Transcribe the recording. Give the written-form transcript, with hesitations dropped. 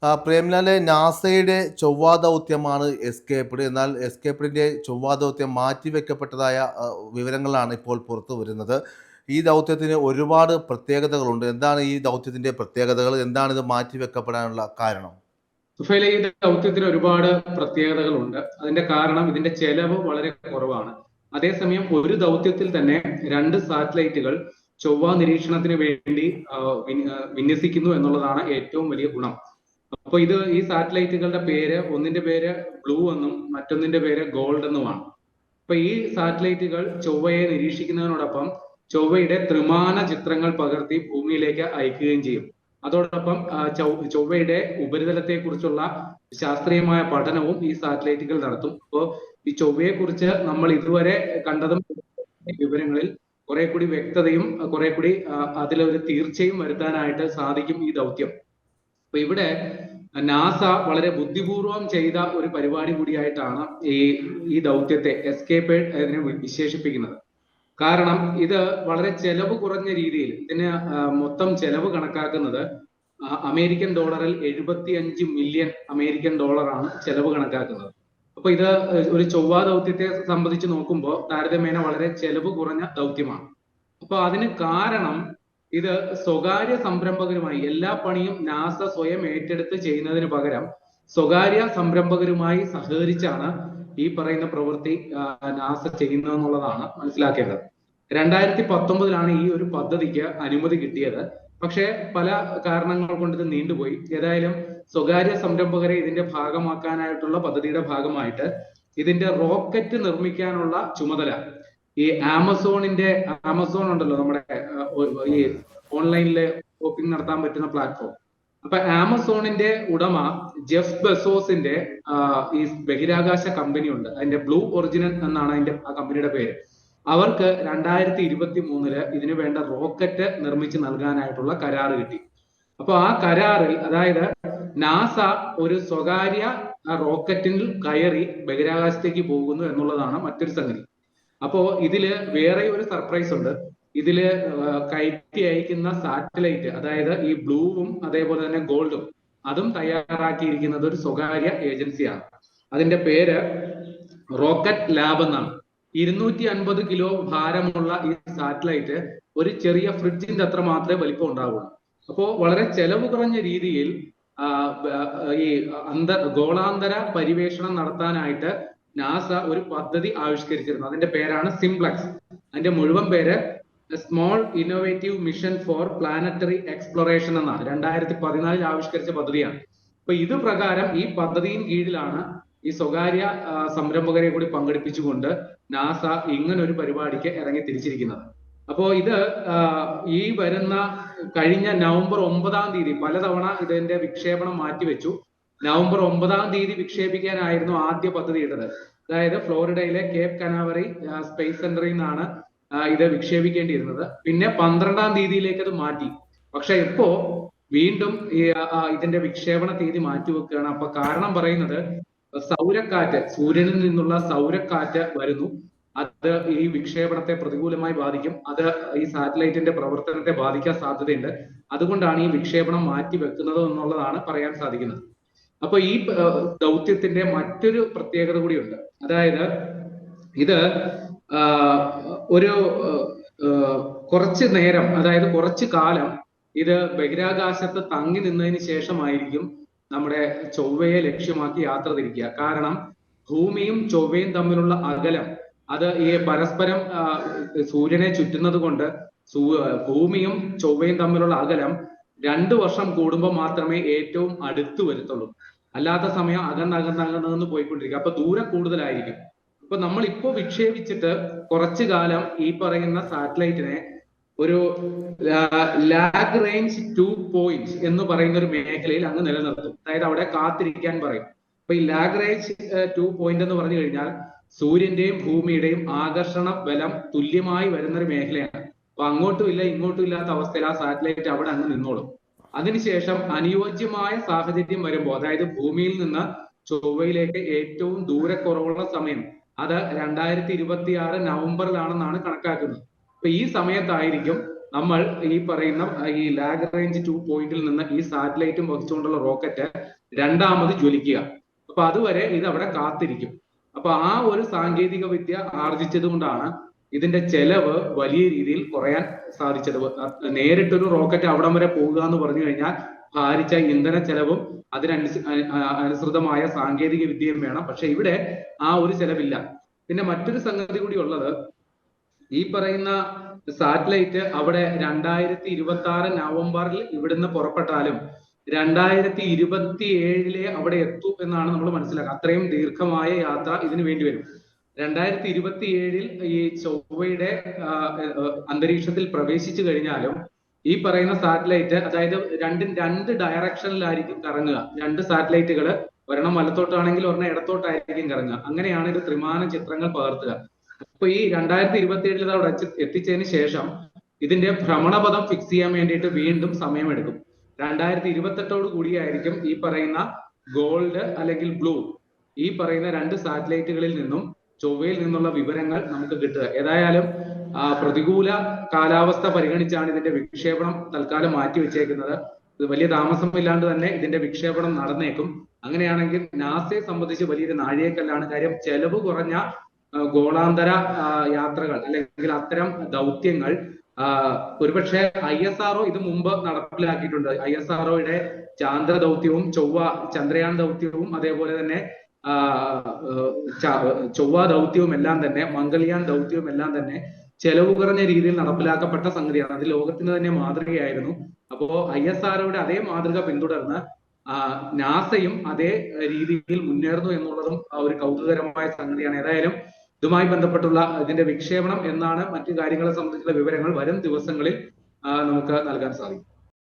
പ്രേംലാലെ, നാസയുടെ ചൊവ്വാ ദൗത്യമാണ് എസ്കേപ്ഡ്. എന്നാൽ എസ്കേപ്ഡിന്റെ ചൊവ്വാ ദൗത്യം മാറ്റിവെക്കപ്പെട്ടതായ വിവരങ്ങളാണ് ഇപ്പോൾ പുറത്തു വരുന്നത്. ഈ ദൗത്യത്തിന് ഒരുപാട് പ്രത്യേകതകളുണ്ട്. എന്താണ് ഈ ദൗത്യത്തിന്റെ പ്രത്യേകതകൾ? എന്താണ് ഇത് മാറ്റിവെക്കപ്പെടാനുള്ള കാരണം? സുഫൈലെ, ഈ ദൗത്യത്തിന് ഒരുപാട് പ്രത്യേകതകളുണ്ട്. അതിന്റെ കാരണം ഇതിന്റെ ചെലവ് വളരെ കുറവാണ്. അതേസമയം ഒരു ദൗത്യത്തിൽ തന്നെ 2 സാറ്റലൈറ്റുകൾ ചൊവ്വ നിരീക്ഷണത്തിന് വേണ്ടി വിന്യസിക്കുന്നു എന്നുള്ളതാണ് ഏറ്റവും വലിയ ഗുണം. അപ്പൊ ഈ സാറ്റലൈറ്റുകളുടെ പേര്, ഒന്നിന്റെ പേര് ബ്ലൂ എന്നും മറ്റൊന്നിന്റെ പേര് ഗോൾഡ് എന്നുമാണ്. അപ്പൊ ഈ സാറ്റലൈറ്റുകൾ ചൊവ്വയെ നിരീക്ഷിക്കുന്നതിനോടൊപ്പം ചൊവ്വയുടെ ത്രിമാന ചിത്രങ്ങൾ പകർത്തി ഭൂമിയിലേക്ക് അയക്കുകയും ചെയ്യും. അതോടൊപ്പം ചൊവ്വയുടെ ഉപരിതലത്തെ കുറിച്ചുള്ള ശാസ്ത്രീയമായ പഠനവും ഈ സാറ്റലൈറ്റുകൾ നടത്തും. അപ്പോൾ ഈ ചൊവ്വയെ കുറിച്ച് നമ്മൾ ഇതുവരെ കണ്ടതും വിവരങ്ങളിൽ കുറെ കൂടി വ്യക്തതയും കുറെ കൂടി അതിലൊരു തീർച്ചയും വരുത്താനായിട്ട് സാധിക്കും ഈ ദൗത്യം. അപ്പൊ ഇവിടെ നാസ വളരെ ബുദ്ധിപൂർവം ചെയ്ത ഒരു പരിപാടി കൂടിയായിട്ടാണ് ഈ ദൗത്യത്തെ എസ്കേപ്പ് അതിനെ വിശേഷിപ്പിക്കുന്നത്. കാരണം ഇത് വളരെ ചെലവ് കുറഞ്ഞ രീതിയിൽ, ഇതിന് മൊത്തം ചെലവ് കണക്കാക്കുന്നത് അമേരിക്കൻ ഡോളറിൽ 75 മില്യൺ അമേരിക്കൻ ഡോളറാണ് ചെലവ് കണക്കാക്കുന്നത്. അപ്പൊ ഇത് ഒരു ചൊവ്വാ ദൗത്യത്തെ സംബന്ധിച്ച് നോക്കുമ്പോൾ താരതമ്യേന വളരെ ചെലവ് കുറഞ്ഞ ദൗത്യമാണ്. അപ്പൊ അതിന് കാരണം ഇത് സ്വകാര്യ സംരംഭകരുമായി, എല്ലാ പണിയും നാസ സ്വയം ഏറ്റെടുത്ത് ചെയ്യുന്നതിന് പകരം സ്വകാര്യ സംരംഭകരുമായി സഹകരിച്ചാണ് ഈ പറയുന്ന പ്രവൃത്തി നാസ ചെയ്യുന്നതെന്നുള്ളതാണ് മനസ്സിലാക്കേണ്ടത്. 2019 ഈ ഒരു പദ്ധതിക്ക് അനുമതി കിട്ടിയത്. പക്ഷെ പല കാരണങ്ങൾ കൊണ്ട് ഇത് നീണ്ടുപോയി. ഏതായാലും സ്വകാര്യ സംരംഭകരെ ഇതിന്റെ ഭാഗമാക്കാനായിട്ടുള്ള പദ്ധതിയുടെ ഭാഗമായിട്ട് ഇതിന്റെ റോക്കറ്റ് നിർമ്മിക്കാനുള്ള ചുമതല ഈ ആമസോൺ ഉണ്ടല്ലോ, നമ്മുടെ ഈ ഓൺലൈനില് ഷോപ്പിംഗ് നടത്താൻ പറ്റുന്ന പ്ലാറ്റ്ഫോം. അപ്പൊ ആമസോണിന്റെ ഉടമ ജെഫ് ബെസോസിന്റെ ഈ ബഹിരാകാശ കമ്പനി ഉണ്ട്. അതിന്റെ ബ്ലൂ ഒറിജിനൽ എന്നാണ് അതിന്റെ ആ കമ്പനിയുടെ പേര്. അവർക്ക് 2023 ഇതിനു വേണ്ട റോക്കറ്റ് നിർമ്മിച്ച് നൽകാനായിട്ടുള്ള കരാറ് കിട്ടി. അപ്പൊ ആ കരാറിൽ, അതായത് നാസ ഒരു സ്വകാര്യ റോക്കറ്റിൽ കയറി ബഹിരാകാശത്തേക്ക് പോകുന്നു എന്നുള്ളതാണ് മറ്റൊരു സംഗതി. അപ്പോ ഇതില് വേറെ ഒരു സർപ്രൈസ് ഉണ്ട്. ഇതില് കയറ്റി അയക്കുന്ന സാറ്റലൈറ്റ്, അതായത് ഈ ബ്ലൂവും അതേപോലെ തന്നെ ഗോൾഡും, അതും തയ്യാറാക്കിയിരിക്കുന്നത് ഒരു സ്വകാര്യ ഏജൻസിയാണ്. അതിന്റെ പേര് റോക്കറ്റ് ലാബ് എന്നാണ്. 250 കിലോ ഭാരമുള്ള ഈ സാറ്റലൈറ്റ് ഒരു ചെറിയ ഫ്രിഡ്ജിന്റെ അത്ര മാത്രമേ വലിപ്പം ഉണ്ടാവുള്ളൂ. അപ്പോ വളരെ ചെലവ് കുറഞ്ഞ രീതിയിൽ ഈ ഗോളാന്തര പരിവേഷണം നടത്താനായിട്ട് നാസ ഒരു പദ്ധതി ആവിഷ്കരിച്ചിരുന്നു. അതിന്റെ പേരാണ് സിംപ്ലക്സ്. അതിന്റെ മുഴുവൻ പേര് small innovative mission four planetary exploration എന്നാണ്. 2014 ആവിഷ്കരിച്ച പദ്ധതിയാണ്. അപ്പൊ ഇത് പ്രകാരം ഈ പദ്ധതിயின் കീഴിലാണ് ഈ സ്വകാര്യ സംരംഭകരെ കൂടി പങ്കെടുപ്പിച്ചുകൊണ്ട് നാസ ഇങ്ങനൊരു പരിപാടിക്ക് ഇറങ്ങി തിരിച്ചിരിക്കുന്നത്. അപ്പോ ഇത് ഈ വരുന്ന കഴിഞ്ഞ നവംബർ 9 പലതവണ ഇതിന്റെ വിക്ഷേപണം മാറ്റിവെച്ചു. നവംബർ 9 വിക്ഷേപിക്കാനായിരുന്നു ആദ്യ പദ്ധതി ഇട്ടത്. അതായത് ഫ്ലോറിഡയിലെ കേപ്പ് കനാവറി സ്പേസ് സെന്ററിൽ നിന്നാണ് ഇത് വിക്ഷേപിക്കേണ്ടിയിരുന്നത്. പിന്നെ 12 അത് മാറ്റി. പക്ഷെ ഇപ്പോ വീണ്ടും ഇതിന്റെ വിക്ഷേപണ തീയതി മാറ്റിവെക്കുകയാണ്. അപ്പൊ കാരണം പറയുന്നത് സൗരക്കാറ്റ്, സൂര്യനിൽ നിന്നുള്ള സൗരക്കാറ്റ് വരുന്നു. അത് ഈ വിക്ഷേപണത്തെ പ്രതികൂലമായി ബാധിക്കും. അത് ഈ സാറ്റലൈറ്റിന്റെ പ്രവർത്തനത്തെ ബാധിക്കാൻ സാധ്യതയുണ്ട്. അതുകൊണ്ടാണ് ഈ വിക്ഷേപണം മാറ്റി വെക്കുന്നത് എന്നുള്ളതാണ് പറയാൻ സാധിക്കുന്നത്. അപ്പൊ ഈ ദൗത്യത്തിന്റെ മറ്റൊരു പ്രത്യേകത കൂടിയുണ്ട്. അതായത് ഇത് ഒരു കുറച്ച് നേരം, അതായത് കുറച്ചു കാലം ഇത് ബഹിരാകാശത്ത് തങ്ങി നിന്നതിന് ശേഷമായിരിക്കും നമ്മുടെ ചൊവ്വയെ ലക്ഷ്യമാക്കി യാത്ര തിരിക്കുക. കാരണം ഭൂമിയും ചൊവ്വയും തമ്മിലുള്ള അകലം, അത് ഈ പരസ്പരം സൂര്യനെ ചുറ്റുന്നത് കൊണ്ട് ഭൂമിയും ചൊവ്വയും തമ്മിലുള്ള അകലം 2 വർഷം കൂടുമ്പോൾ മാത്രമേ ഏറ്റവും അടുത്ത് വരുത്തുള്ളൂ. അല്ലാത്ത സമയം അകന്നകന്നകന്ന് പോയിക്കൊണ്ടിരിക്കും. അപ്പൊ ദൂരം കൂടുതലായിരിക്കും. അപ്പൊ നമ്മൾ ഇപ്പോ വിക്ഷേപിച്ചിട്ട് കുറച്ചു കാലം ഈ പറയുന്ന സാറ്റലൈറ്റിനെ ഒരു ലാഗ്റേഞ്ച് 2 പോയിന്റ് എന്ന് പറയുന്ന ഒരു മേഖലയിൽ അങ്ങ് നിലനിർത്തും. അതായത് അവിടെ കാത്തിരിക്കാൻ പറയും. അപ്പൊ ഈ ലാഗ്റേഞ്ച് 2 പോയിന്റ് എന്ന് പറഞ്ഞു കഴിഞ്ഞാൽ സൂര്യന്റെയും ഭൂമിയുടെയും ആകർഷണ ബലം തുല്യമായി വരുന്ന ഒരു മേഖലയാണ്. അപ്പൊ അങ്ങോട്ടും ഇല്ല ഇങ്ങോട്ടും ഇല്ലാത്ത അവസ്ഥയിൽ ആ സാറ്റലൈറ്റ് അവിടെ അങ്ങ് നിന്നോളും. അതിനുശേഷം അനുയോജ്യമായ സാഹചര്യം വരുമ്പോൾ, അതായത് ഭൂമിയിൽ നിന്ന് ചൊവ്വയിലേക്ക് ഏറ്റവും ദൂരക്കുറവുള്ള സമയം, അത് 2026 നവംബറിലാണെന്നാണ് കണക്കാക്കുന്നത്. അപ്പൊ ഈ സമയത്തായിരിക്കും നമ്മൾ ഈ പറയുന്ന ഈ ലാഗ്റേഞ്ച് 2 പോയിന്റിൽ നിന്ന് ഈ സാറ്റലൈറ്റും വഹിച്ചുകൊണ്ടുള്ള റോക്കറ്റ് രണ്ടാമത് ജ്വലിക്കുക. അപ്പൊ അതുവരെ ഇത് അവിടെ കാത്തിരിക്കും. അപ്പൊ ആ ഒരു സാങ്കേതിക വിദ്യ ആർജിച്ചത് കൊണ്ടാണ് ഇതിന്റെ ചെലവ് വലിയ രീതിയിൽ കുറയാൻ സാധിച്ചത്. നേരിട്ടൊരു റോക്കറ്റ് അവിടം വരെ പോകുക എന്ന് പറഞ്ഞു കഴിഞ്ഞാൽ ഭാരിച്ച ഇന്ധന ചെലവും അനുസൃതമായ സാങ്കേതിക വിദ്യയും വേണം. പക്ഷെ ഇവിടെ ആ ഒരു ചെലവില്ല. പിന്നെ മറ്റൊരു സംഗതി കൂടി ഉള്ളത്, ഈ പറയുന്ന സാറ്റലൈറ്റ് അവിടെ 2026 നവംബറിൽ ഇവിടുന്ന് പുറപ്പെട്ടാലും 2027 അവിടെ എത്തും എന്നാണ് നമ്മൾ മനസ്സിലാക്കുക. അത്രയും ദീർഘമായ യാത്ര ഇതിനു വേണ്ടി വരും. 2027 ഈ ചൊവ്വയുടെ അന്തരീക്ഷത്തിൽ പ്രവേശിച്ചു കഴിഞ്ഞാലും ഈ പറയുന്ന സാറ്റലൈറ്റ്, അതായത് രണ്ട് ഡയറക്ഷനിലായിരിക്കും കറങ്ങുക. രണ്ട് സാറ്റലൈറ്റുകൾ, ഒരെണ്ണം വലത്തോട്ടാണെങ്കിൽ ഒരെണ്ണം ഇടത്തോട്ടായിരിക്കും കറങ്ങുക. അങ്ങനെയാണ് ഇത് ത്രിമാന ചിത്രങ്ങൾ പകർത്തുക. അപ്പൊ ഈ 2027 അവിടെ എത്തിച്ചതിന് ശേഷം ഇതിന്റെ ഭ്രമണപഥം ഫിക്സ് ചെയ്യാൻ വേണ്ടിയിട്ട് വീണ്ടും സമയമെടുക്കും. 2028 കൂടിയായിരിക്കും ഈ പറയുന്ന ഗോൾഡ് അല്ലെങ്കിൽ ബ്ലൂ, ഈ പറയുന്ന രണ്ട് സാറ്റലൈറ്റുകളിൽ നിന്നും ചൊവ്വയിൽ നിന്നുള്ള വിവരങ്ങൾ നമുക്ക് കിട്ടുക. ഏതായാലും പ്രതികൂല കാലാവസ്ഥ പരിഗണിച്ചാണ് ഇതിന്റെ വിക്ഷേപണം തൽക്കാലം മാറ്റിവെച്ചേക്കുന്നത്. ഇത് വലിയ താമസമില്ലാണ്ട് തന്നെ ഇതിന്റെ വിക്ഷേപണം നടന്നേക്കും. അങ്ങനെയാണെങ്കിൽ നാസയെ സംബന്ധിച്ച് വലിയൊരു നാഴികക്കല്ലാണ്. കാര്യം ചെലവ് കുറഞ്ഞ ഗോളാന്തര യാത്രകൾ അല്ലെങ്കിൽ അത്തരം ദൗത്യങ്ങൾ ഒരുപക്ഷെ ISRO ഇത് മുമ്പ് നടപ്പിലാക്കിയിട്ടുണ്ട്. ISROയുടെ ചാന്ദ്ര ദൗത്യവും ചന്ദ്രയാൻ ദൗത്യവും അതേപോലെ തന്നെ ചൊവ്വ ദൗത്യവും എല്ലാം തന്നെ, മംഗൾയാൻ ദൗത്യവും എല്ലാം തന്നെ ചെലവ് കുറഞ്ഞ രീതിയിൽ നടപ്പിലാക്കപ്പെട്ട സംഗതിയാണ്. അത് ലോകത്തിന് തന്നെ മാതൃകയായിരുന്നു. അപ്പോ ISROയുടെ അതേ മാതൃക പിന്തുടർന്ന് നാസയും അതേ രീതിയിൽ മുന്നേറുന്നു എന്നുള്ളതും ഒരു കൗതുകകരമായ സംഗതിയാണ്. ഏതായാലും ഇതുമായി ബന്ധപ്പെട്ടുള്ള ഇതിന്റെ വിക്ഷേപണം എന്നാണ് മറ്റു കാര്യങ്ങളെ സംബന്ധിച്ചുള്ള വിവരങ്ങൾ വരും ദിവസങ്ങളിൽ നമുക്ക് നൽകാൻ സാധിക്കും.